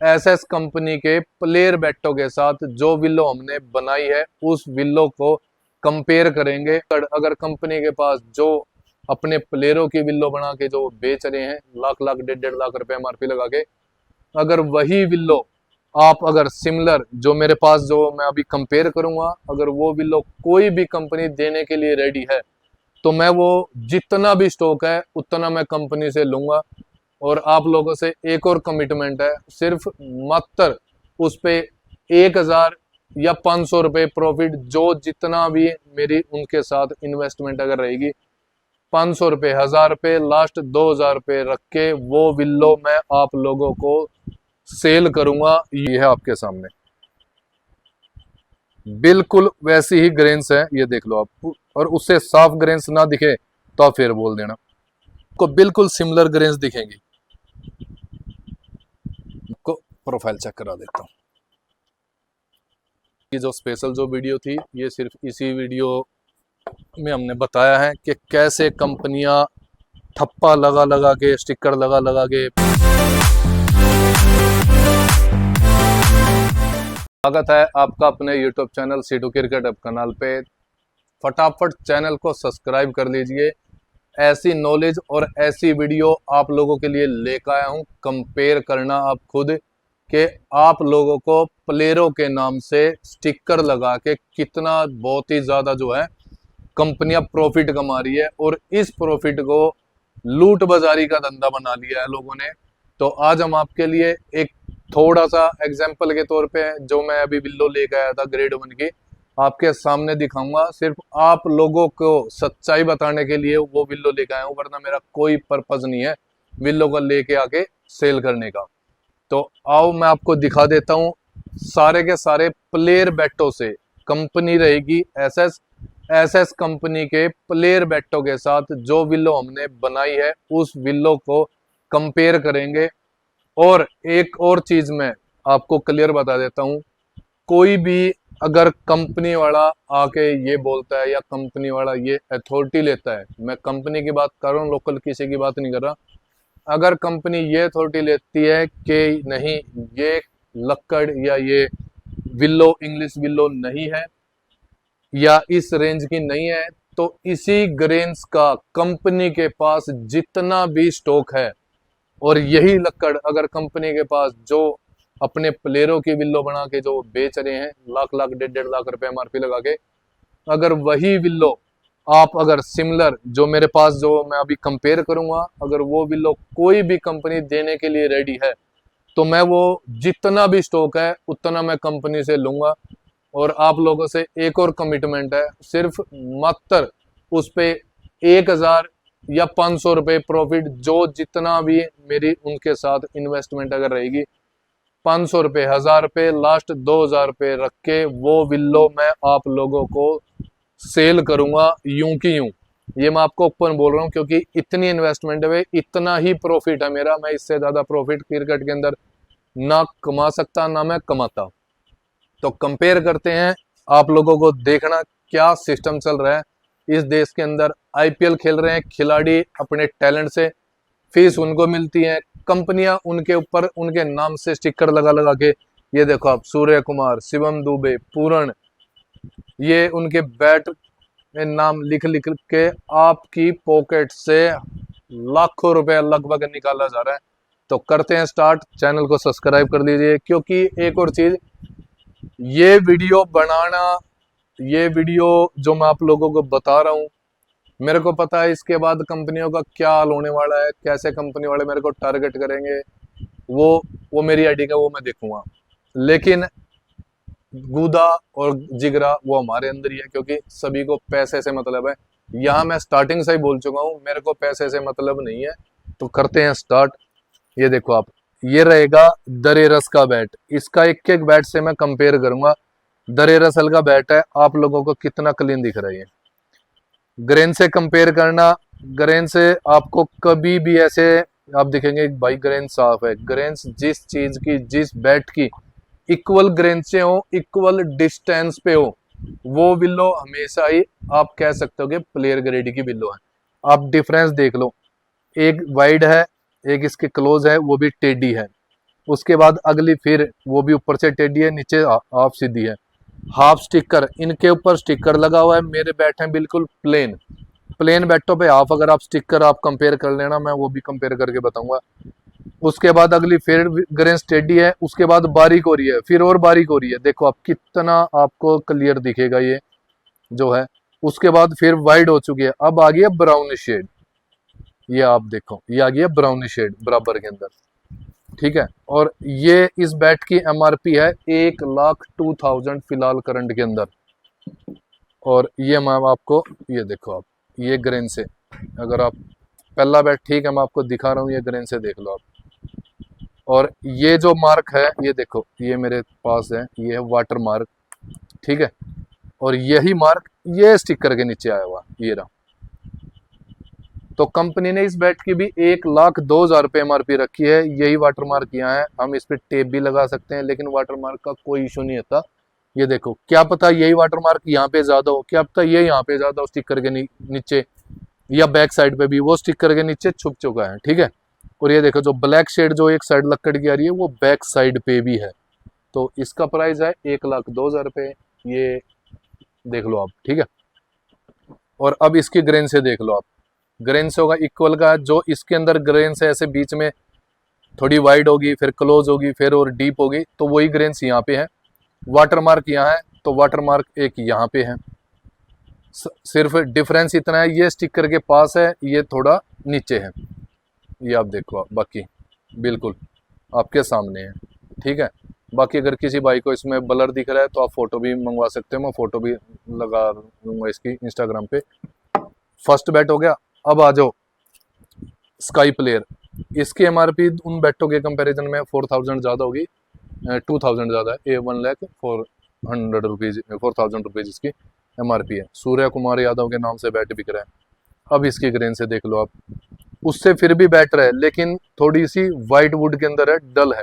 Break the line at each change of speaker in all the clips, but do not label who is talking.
SS company के player बैटों के साथ जो विलो हमने बनाई है उस विलो को कंपेयर करेंगे। अगर कंपनी के पास जो अपने प्लेयरों की विलो बना के जो बेच रहे हैं लाख लाख 1.5 लाख रुपए एमआरपी लगा के, अगर वही विलो आप अगर सिमिलर जो मेरे पास जो मैं अभी कंपेयर करूंगा, अगर वो विलो कोई भी कंपनी देने के लिए रेडी है तो मैं वो जितना भी स्टॉक है उतना मैं कंपनी से लूंगा। और आप लोगों से एक और कमिटमेंट है, सिर्फ मात्र उस पे 1000 या 500 रुपए प्रॉफिट, जो जितना भी मेरी उनके साथ इन्वेस्टमेंट अगर रहेगी 500 रुपए, 1000 रुपए, लास्ट 2000 रुपए रख के वो विलो मैं आप लोगों को सेल करूंगा। ये है आपके सामने, बिल्कुल वैसी ही ग्रेन्स है, ये देख लो आप। और उससे साफ ग्रेन्स ना दिखे तो आप फिर बोल देना, को बिल्कुल सिमिलर ग्रेन्स दिखेंगी। को प्रोफाइल चेक करा देता हूँ। ये जो स्पेशल जो वीडियो थी, ये सिर्फ इसी वीडियो में हमने बताया है कि कैसे कंपनियां ठप्पा लगा लगा के, स्टिकर लगा लगा के। स्वागत है आपका अपने YouTube चैनल सीटू क्रिकेट हब कनाल पे। फटाफट चैनल को सब्सक्राइब कर लीजिए। ऐसी नॉलेज और ऐसी वीडियो आप लोगों के लिए लेकर आया हूं। कंपेयर करना आप खुद कि आप लोगों को प्लेयरों के नाम से स्टिकर लगा के कितना बहुत ही ज़्यादा जो है कंपनियां प्रॉफिट कमा रही है, और इस प्रॉफिट को लूट बाजारी का धंधा बना लिया है लोगों ने। तो आज हम आपके लिए एक थोड़ा सा एग्जाम्पल के तौर पे जो मैं अभी विलो लेके आया था ग्रेड 1 की, आपके सामने दिखाऊंगा। सिर्फ आप लोगों को सच्चाई बताने के लिए वो विलो लेके आया हूँ, वरना मेरा कोई पर्पज नहीं है विलो को लेके आके सेल करने का। तो आओ मैं आपको दिखा देता हूँ। सारे के सारे प्लेयर बैटों से कंपनी रहेगी एसएस कंपनी के प्लेयर बैटों के साथ जो विलो हमने बनाई है उस विलो को कंपेयर करेंगे। और एक और चीज मैं आपको क्लियर बता देता हूँ, कोई भी अगर कंपनी वाला आके ये बोलता है या कंपनी वाला ये अथॉरिटी लेता है, मैं कंपनी की बात कर रहा हूँ, लोकल किसी की बात नहीं कर रहा। अगर कंपनी ये अथॉरिटी लेती है कि नहीं ये लक्कड़ या ये विलो इंग्लिश विलो नहीं है या इस रेंज की नहीं है, तो इसी ग्रेन्स का कंपनी के पास जितना भी स्टॉक है और यही लक्कड़ अगर कंपनी के पास जो अपने प्लेयरों की विलो बना के जो बेच रहे हैं लाख लाख 1.5 लाख रुपए एमआरपी लगा के, अगर वही विलो आप अगर सिमिलर जो मेरे पास जो मैं अभी कंपेयर करूंगा, अगर वो विलो कोई भी कंपनी देने के लिए रेडी है तो मैं वो जितना भी स्टॉक है उतना मैं कंपनी से लूंगा। और आप लोगों से एक और कमिटमेंट है, सिर्फ मात्र उस पे 1000 या 500 रुपए प्रॉफिट, जो जितना भी मेरी उनके साथ इन्वेस्टमेंट अगर रहेगी 500 रुपए, 1000 रुपए, लास्ट 2000 रुपए रख के वो विलो मैं आप लोगों को सेल करूंगा यूं की यूं। ये मैं आपको ओपन बोल रहा हूं क्योंकि इतनी इन्वेस्टमेंट है, इतना ही प्रॉफिट है मेरा। मैं इससे ज्यादा प्रॉफिट क्रिकेट के अंदर ना कमा सकता ना मैं कमाता। तो कंपेयर करते हैं, आप लोगों को देखना क्या सिस्टम चल रहा है इस देश के अंदर। आईपीएल खेल रहे हैं खिलाड़ी अपने टैलेंट से, फीस उनको मिलती है, कंपनियां उनके ऊपर उनके नाम से स्टिकर लगा लगा के, ये देखो आप सूर्य कुमार, शिवम दुबे, पूरण, ये उनके बैट में नाम लिख लिख के आपकी पॉकेट से लाखों रुपए लगभग निकाला जा रहा है। तो करते हैं स्टार्ट। चैनल को सब्सक्राइब कर लीजिए, क्योंकि एक और चीज, ये वीडियो बनाना, ये वीडियो जो मैं आप लोगों को बता रहा हूँ, मेरे को पता है इसके बाद कंपनियों का क्या हाल होने वाला है, कैसे कंपनी वाले मेरे को टारगेट करेंगे, वो मेरी आईडी का वो मैं देखूंगा। लेकिन गूदा और जिगरा वो हमारे अंदर ही है, क्योंकि सभी को पैसे से मतलब है। यहाँ मैं स्टार्टिंग से ही बोल चुका हूँ, मेरे को पैसे से मतलब नहीं है। तो करते हैं स्टार्ट। ये देखो आप, ये रहेगा दरेरस का बैट, इसका एक एक बैट से मैं कंपेयर करूंगा। दरेरस का बैट है, आप लोगों को कितना क्लीन दिख रहा है। ग्रेन से कंपेयर करना, ग्रेन से आपको कभी भी ऐसे आप दिखेंगे भाई ग्रेन साफ है। ग्रेन जिस चीज की, जिस बैट की इक्वल ग्रेन से हो, इक्वल डिस्टेंस पे हो, वो विलो हमेशा ही आप कह सकते हो कि प्लेयर ग्रेड की विलो है। आप डिफरेंस देख लो, एक वाइड है, एक इसके क्लोज है, वो भी टेडी है। उसके बाद अगली फिर वो भी ऊपर से टेढ़ी है, नीचे हाफ सीधी है। हाफ स्टिकर, इनके ऊपर स्टिकर लगा हुआ है, मेरे बैट हैं बिल्कुल प्लेन। प्लेन बैटों पे हाफ अगर आप स्टिकर आप कंपेयर कर लेना, मैं वो भी कंपेयर करके बताऊंगा। उसके बाद अगली फिर ग्रेन टेढ़ी है, उसके बाद बारीक हो रही है, फिर और बारीक हो रही है। देखो आप कितना आपको क्लियर दिखेगा ये जो है। उसके बाद फिर वाइड हो चुकी है, अब आ गया ब्राउन शेड। ये आप देखो, ये आ गया ब्राउन शेड बराबर के अंदर, ठीक है। और ये इस बैट की एमआरपी है 1,02,000 फिलहाल करंट के अंदर। और ये मैं आपको, ये देखो आप, ये ग्रेन से अगर आप पहला बैट, ठीक है मैं आपको दिखा रहा हूँ, ये ग्रेन से देख लो आप। और ये जो मार्क है ये देखो, ये मेरे पास है, ये है वाटर मार्क, ठीक है। और यही मार्क ये स्टिकर के नीचे आया हुआ, ये रहा। तो कंपनी ने इस बैट की भी 1,02,000 रुपये एमआरपी रखी है। यही वाटर मार्क यहाँ है, हम इस पे टेप भी लगा सकते हैं, लेकिन वाटर मार्क का कोई इशू नहीं होता। ये देखो, क्या पता यही वाटर मार्क यहाँ पे ज्यादा हो, क्या पता ये यहाँ पे ज्यादा हो स्टिकर के नीचे, या बैक साइड पे भी वो स्टिकर के नीचे छुप चुका है, ठीक है। और ये देखो जो ब्लैक शेड जो एक साइड लक्कड़ की आ रही है वो बैक साइड पे भी है। तो इसका प्राइस है 1,02,000 रुपये, ये देख लो आप, ठीक है। और अब इसकी ग्रेन से देख लो आप, ग्रेन से होगा इक्वल का, जो इसके अंदर ग्रेन से ऐसे बीच में थोड़ी वाइड होगी, फिर क्लोज होगी, फिर और डीप होगी, तो वही ग्रेन्स यहाँ पे है। वाटर मार्क यहाँ है, तो वाटर मार्क एक यहाँ पे है। सिर्फ डिफरेंस इतना है, ये स्टिकर के पास है, ये थोड़ा नीचे है। ये आप देखो, बाकी बिल्कुल आपके सामने है, ठीक है। बाकी अगर किसी भाई को इसमें ब्लर दिख रहा है तो आप फोटो भी मंगवा सकते हो, मैं फोटो भी लगा दूंगा इसकी इंस्टाग्राम पे। फर्स्ट बैट हो गया। अब आ जाओ स्काई प्लेयर। इसकी एमआरपी उन बैटों के कंपैरिजन में 4,000 ज़्यादा होगी, 2,000 ज़्यादा है। ये 1,04,100 रुपीज़, 4,000 रुपीज़ इसकी एमआरपी है। सूर्य कुमार यादव के नाम से बैट बिक रहा है। अब इसकी ग्रेन से देख लो आप, उससे फिर भी बेटर है, लेकिन थोड़ी सी वाइट वुड के अंदर है, डल है।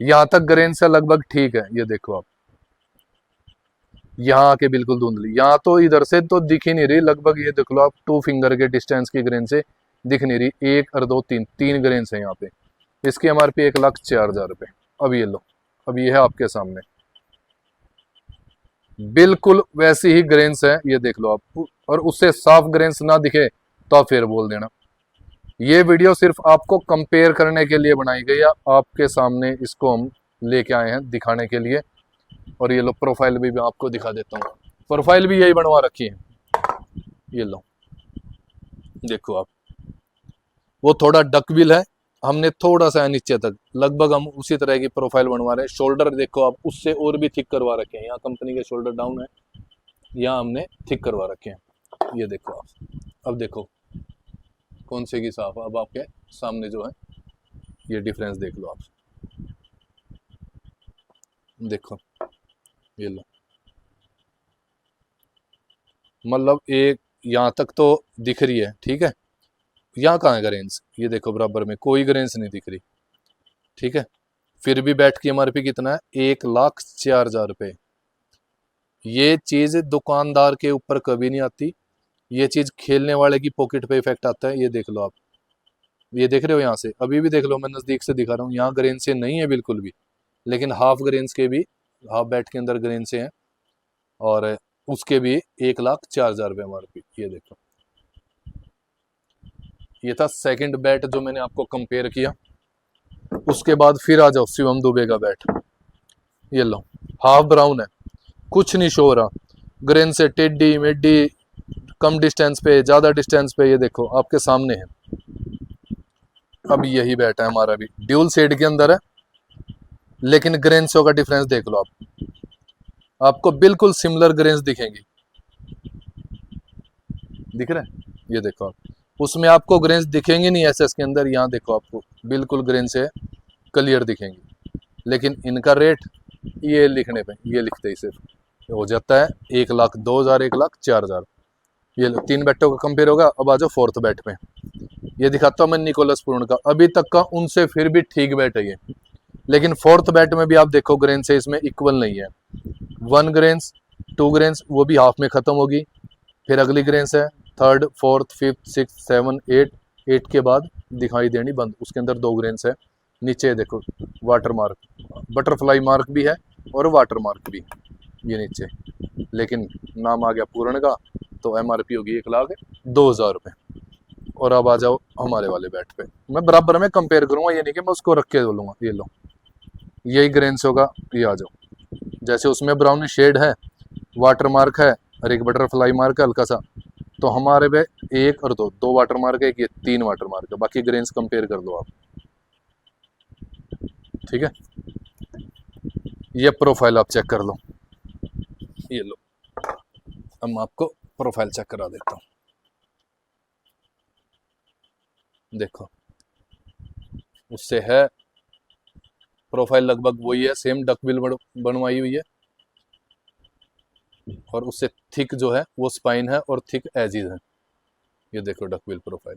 यहाँ तक ग्रेन से लगभग ठीक है, ये देखो आप, यहाँ आके बिल्कुल धुंधली, यहाँ तो इधर से तो दिख ही नहीं रही, लगभग ये देख लो आप 2 फिंगर के डिस्टेंस की ग्रेन से दिख नहीं रही। 1 और 2 3 ग्रेन है यहाँ पे। इसकी एमआरपी 1,04,000 रुपये। अब ये लो, अब ये है आपके सामने, बिल्कुल वैसी ही ग्रेन्स है, ये देख लो आप। और उससे साफ ग्रेन्स ना दिखे तो आप फिर बोल देना। ये वीडियो सिर्फ आपको कंपेयर करने के लिए बनाई गई है, आपके सामने इसको हम लेके आए हैं दिखाने के लिए। और ये लो प्रोफाइल भी मैं आपको दिखा देता हूँ, प्रोफाइल भी यही बनवा रखी है। ये लो देखो आप, वो थोड़ा डकबिल है, हमने थोड़ा सा नीचे तक, लगभग हम उसी तरह की प्रोफाइल बनवा रहे हैं। शोल्डर देखो आप, उससे और भी थिक करवा रखे हैं। यहाँ कंपनी के शोल्डर डाउन है, यहाँ हमने थिक करवा रखे हैं। ये देखो आप, अब देखो कौन से की साफ, अब आपके सामने जो है ये डिफरेंस देख लो आप, देखो ये लो, मतलब एक यहाँ तक तो दिख रही है, ठीक है। यहाँ कहाँ है ग्रेन्स, ये देखो बराबर में कोई ग्रेन्स नहीं दिख रही, ठीक है। फिर भी बैट की एमआरपी कितना है, 1,04,000 रुपये। ये चीज दुकानदार के ऊपर कभी नहीं आती, ये चीज खेलने वाले की पॉकेट पे इफेक्ट आता है। ये देख लो आप, ये देख रहे हो यहाँ से, अभी भी देख लो, मैं नजदीक से दिखा रहा हूँ, यहाँ ग्रेन से नहीं है बिल्कुल भी, लेकिन हाफ ग्रेन्स के भी, हाफ बैट के अंदर ग्रेन से हैं, और उसके भी 1,04,000 रुपये एमआरपी। ये देखो, ये था सेकंड बैट जो मैंने आपको कंपेयर किया। उसके बाद फिर आ जाओ शिवम दुबे का बैट। ये लो, हाफ ब्राउन है, कुछ नहीं शो हो रहा, ग्रेन से टेढ़ी मेढ़ी, कम डिस्टेंस पे, ज्यादा डिस्टेंस पे, ये देखो आपके सामने है। अब यही बैट है हमारा भी, ड्यूल शेड के अंदर है, लेकिन ग्रेन शो का डिफरेंस देख लो आप, आपको बिल्कुल सिमिलर ग्रेन्स दिखेंगी, दिख रहा है, ये देखो आप। उसमें आपको ग्रेन्स दिखेंगे नहीं एसएस के अंदर, यहाँ देखो आपको बिल्कुल ग्रेन से क्लियर दिखेंगी। लेकिन इनका रेट ये लिखने पे, ये लिखते ही सिर्फ हो जाता है 1,02,000, 1,04,000। ये 3 बैटों का कंपेयर होगा। अब आ जाओ फोर्थ बैट पे, ये दिखाता हूँ मैं निकोलस पूर्ण का, अभी तक का उनसे फिर भी ठीक बैट है ये। लेकिन फोर्थ बैट में भी आप देखो ग्रेन से इसमें इक्वल नहीं है, 1 ग्रेन्स 2 ग्रेन्स वो भी हाफ में खत्म होगी, फिर अगली ग्रेन्स है 3rd 4th 5th 6th 7th 8 के बाद दिखाई देनी बंद, उसके अंदर 2 ग्रेन्स है, नीचे देखो वाटर मार्क, बटरफ्लाई मार्क भी है और वाटर मार्क भी ये नीचे, लेकिन नाम आ गया पूर्ण का, तो MRP होगी 1,02,000 रुपये। और अब आ जाओ हमारे वाले बैट पे, मैं बराबर में कंपेयर करूंगा, ये नहीं कि मैं उसको रख के बोलूँगा ये लो यही ग्रेन्स होगा, ये आ जाओ। जैसे उसमें ब्राउन शेड है, वाटर मार्क है और एक बटरफ्लाई मार्क है हल्का सा, तो हमारे पे 1 और 2 दो वाटर मार्क है, ये 3 वाटर मार्क है, बाकी ग्रेन्स कंपेयर कर लो आप। ठीक है, ये प्रोफाइल आप चेक कर लो, ये लो, अब मैं आपको प्रोफाइल चेक करा देता हूँ। देखो उससे है प्रोफाइल लगभग वही है, सेम डकबिल बनवाई हुई है, और उससे थिक जो है वो स्पाइन है और थिक एजिज है। ये देखो डकबिल प्रोफाइल,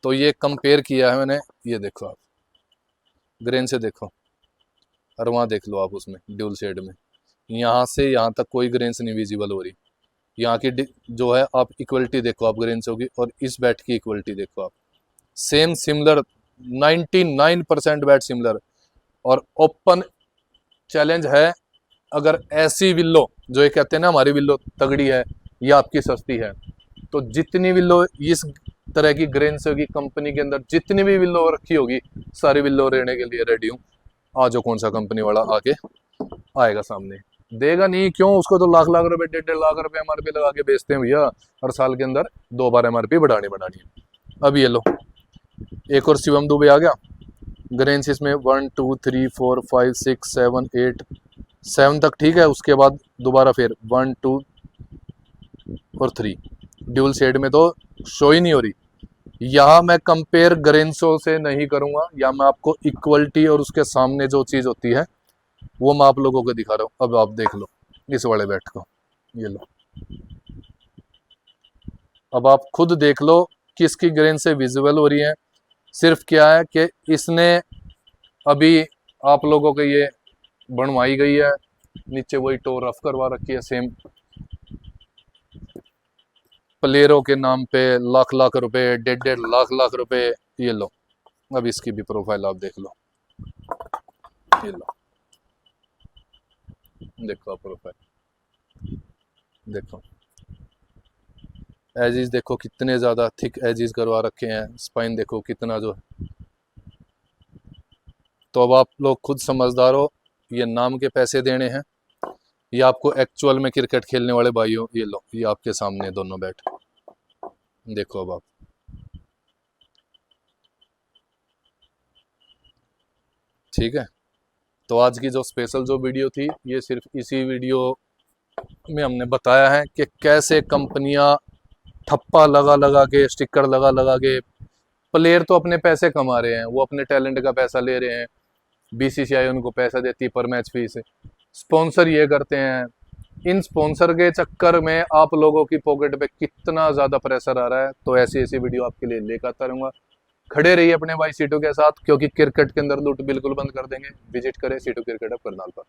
तो ये कंपेयर किया है मैंने, ये देखो आप ग्रेन से देखो, और वहाँ देख लो आप उसमें ड्यूल शेड में, यहाँ से यहाँ तक कोई ग्रेन्स नहीं विजिबल हो रही। यहाँ की जो है आप इक्वलिटी देखो आप ग्रेन्स होगी, और इस बैट की इक्वलिटी देखो आप, सेम सिमिलर 99% बैट सिमिलर। और ओपन चैलेंज है, अगर ऐसी विल्लो जो ये कहते हैं ना हमारी विल्लो तगड़ी है या आपकी सस्ती है, तो जितनी विल्लो इस तरह की ग्रेन्स होगी कंपनी के अंदर, जितनी भी विल्लो रखी होगी सारी विल्लो लेने के लिए रेडी हूँ। आज कौन सा कंपनी वाला आके आएगा सामने, देगा नहीं क्यों, उसको तो लाख लाख रुपए 1.5 लाख रुपए MRP लगा के बेचते हैं भैया, हर साल के अंदर 2 बार MRP बढ़ानी है। अब ये लो एक और शिवम दुबे आ गया, ग्रेन्स इसमें 1 2 3 4 5 6 7 8 7 तक ठीक है, उसके बाद दोबारा फिर 1 2 और 3 ड्यूल शेड में तो शो ही नहीं हो रही। यहाँ मैं कंपेयर ग्रेन्सो से नहीं करूंगा, या मैं आपको इक्वलिटी और उसके सामने जो चीज होती है वो मैं आप लोगों को दिखा रहा हूँ। अब आप देख लो इस वाले बैट को, ये लो, अब आप खुद देख लो किसकी ग्रेन से विजुअल हो रही है। सिर्फ क्या है कि इसने अभी आप लोगों के ये बनवाई गई है, नीचे वही टो रफ करवा रखी है, सेम प्लेयरों के नाम पे लाख लाख रुपए 1.5 लाख लाख रुपए। ये लो, अब इसकी भी प्रोफाइल आप देख लो, ये लो देखो प्रोफाइल, देखो एजिज देखो कितने ज़्यादा थिक एजिज करवा रखे हैं, स्पाइन देखो कितना जो है। तो अब आप लोग खुद समझदार हो, ये नाम के पैसे देने हैं ये आपको एक्चुअल में क्रिकेट खेलने वाले भाइयों, ये लो ये आपके सामने दोनों बैट देखो। अब आप ठीक है, तो आज की जो स्पेशल जो वीडियो थी, ये सिर्फ इसी वीडियो में हमने बताया है कि कैसे कंपनियां ठप्पा लगा लगा के, स्टिकर लगा लगा के, प्लेयर तो अपने पैसे कमा रहे हैं, वो अपने टैलेंट का पैसा ले रहे हैं, BCCI उनको पैसा देती है पर मैच फीस, स्पॉन्सर ये करते हैं। इन स्पॉन्सर के चक्कर में आप लोगों की पॉकेट पे कितना ज़्यादा प्रेशर आ रहा है। तो ऐसी ऐसी वीडियो आपके लिए लेकर आता रहूँगा, खड़े रहिए अपने भाई सीटू के साथ, क्योंकि क्रिकेट के अंदर लूट बिल्कुल बंद कर देंगे। विजिट करें सीटू क्रिकेट हब करनाल पर।